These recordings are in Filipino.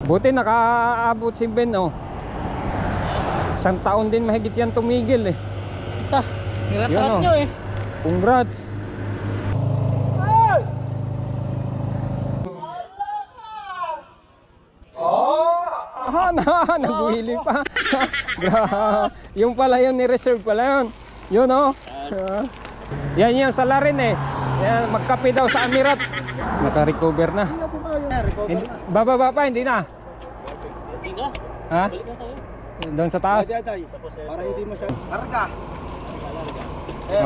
Buti nakaabot si Ben, oh. Isang taon din mahigit yan tumigil eh. Ta, nirat-rat oh. nyo eh. Congrats. Naguhili pa. Yung pala yun, ni-reserve pala yun. Yun oh. Yan yung salarin eh. Yan, magkape daw sa Amirat. Naka-recover na. Bababa pa, hindi na. Hindi na. Ha? Balik na tayo. Doon sa taas. Para hindi masyado. Larga.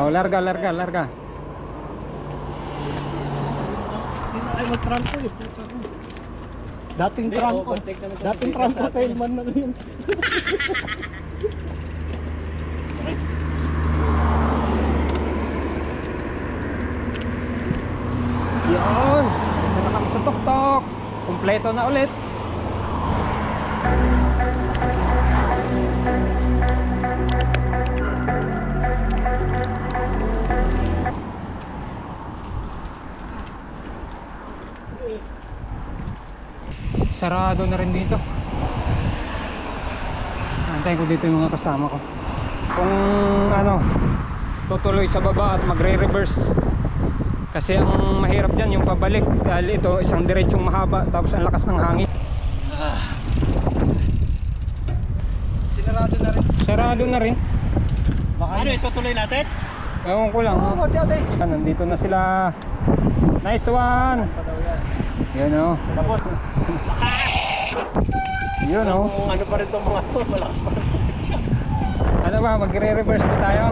Oh, larga. Ay, mag-trangko eh. Dating trangko. Dating trangko tayo man na yun. Yun. Isa na kami sa tuktok. Kompleto na ulit. Sarado na rin dito. Antayin ko dito yung mga kasama ko. Kung ano, tutuloy sa baba at magre-reverse. Kasi ang mahirap dyan yung pabalik. Dahil ito isang diretsong mahaba. Tapos ang lakas ng hangin. Sinarado na rin. Sarado na rin. Baka ano, itutuloy natin? Ewan ko lang. Nandito na sila. Nice one. Yun o. Tapos. Yun o. Ano pa rin itong mga to, malakas pa rin. Ano ba, magre-reverse pa tayo?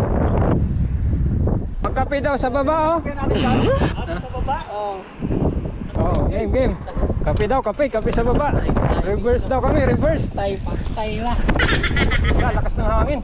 Magkape daw sa baba o. Sa baba? Oo. Oh, game. Kape daw, kape sa baba. Reverse daw kami, reverse. Tayo pa. Tayo na. Lakas ng hangin.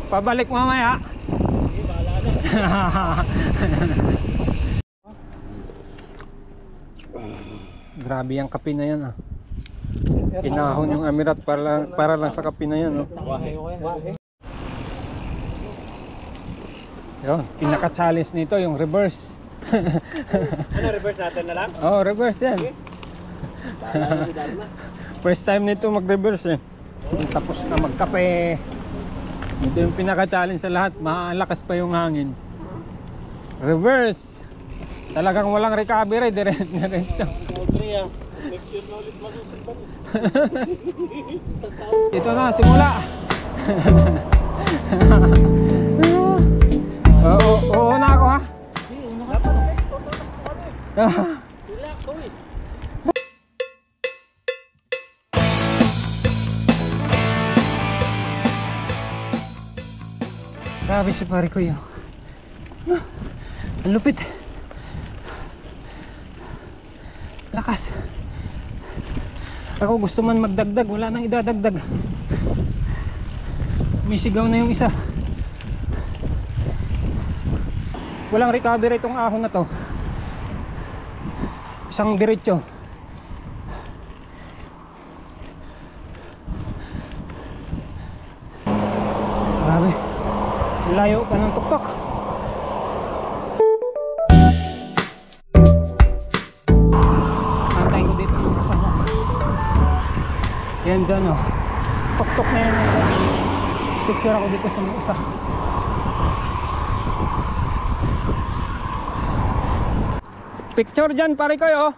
Pabalik mamaya. Sige, bahala na. Grabe yung kape na yan ah. Pinahon yung Amirat para lang sa kape na yan oh. Yun, pinaka-challenge nito yung reverse. Ano, reverse natin na lang? Oh, reverse yan. Bahala na si Dharma. First time nito mag-reverse eh. Tapos na magkape. Ito yung pinaka-challenge sa lahat. Malakas pa yung hangin. Reverse. Talagang walang recovery. Diretso. Make sure na ulit masusunod. Ito na, simula. Oo na ako ha. Relax, uy. Grabe si pare ko yun. Ang lupit. Lakas. Ako gusto man magdagdag, wala nang idadagdag. May sigaw na yung isa. Walang recovery itong ahon na to. Isang diretso. Grabe. Layo pa ng tuktok. Antayin ko dito ng kasama. Yan dyan oh. Tuktok na yan. Picture ako dito sa mga usa. Picture dyan pare kayo.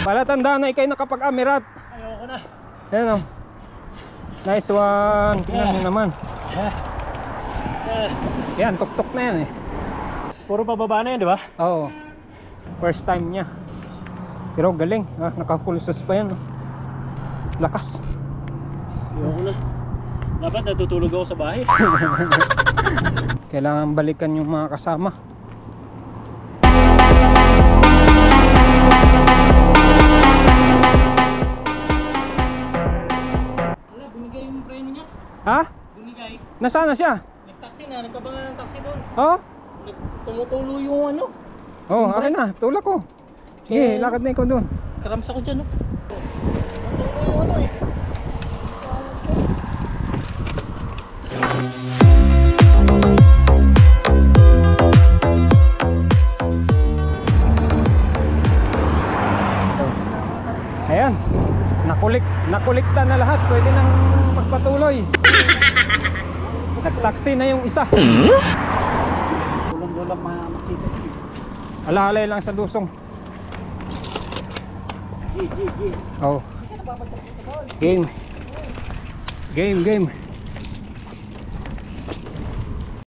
Palatandaan na ikay nakapag-amirat. Ayoko na. Ayan o. Nice one. Tingnan nyo naman. Yan, tuktok na yan eh. Puro pababa na yan, di ba? Oo. First time niya. Pero galing. Nakapulsos pa yan. Lakas. Ayoko na. Dapat natutulog ako sa bahay. Kailangan balikan yung mga kasama. Wala, bumigay yung preno niya. Ha? Bumigay. Nasaan na siya? Nag-taxi na, nagpabanga ng taxi doon. Oo? Tumutulo yung ano. Oo, akin na. Tulak ko. Sige, lakad na ikaw doon. Karams ako dyan, no? Tumutulo yung ano eh. Ayan. Nakulikta na lahat. Pwede nang magpatuloy. Nag-taxi na yung isa. Dulang-dulang masikat. Alahalay lang sa lusong. Oh. Game. Game.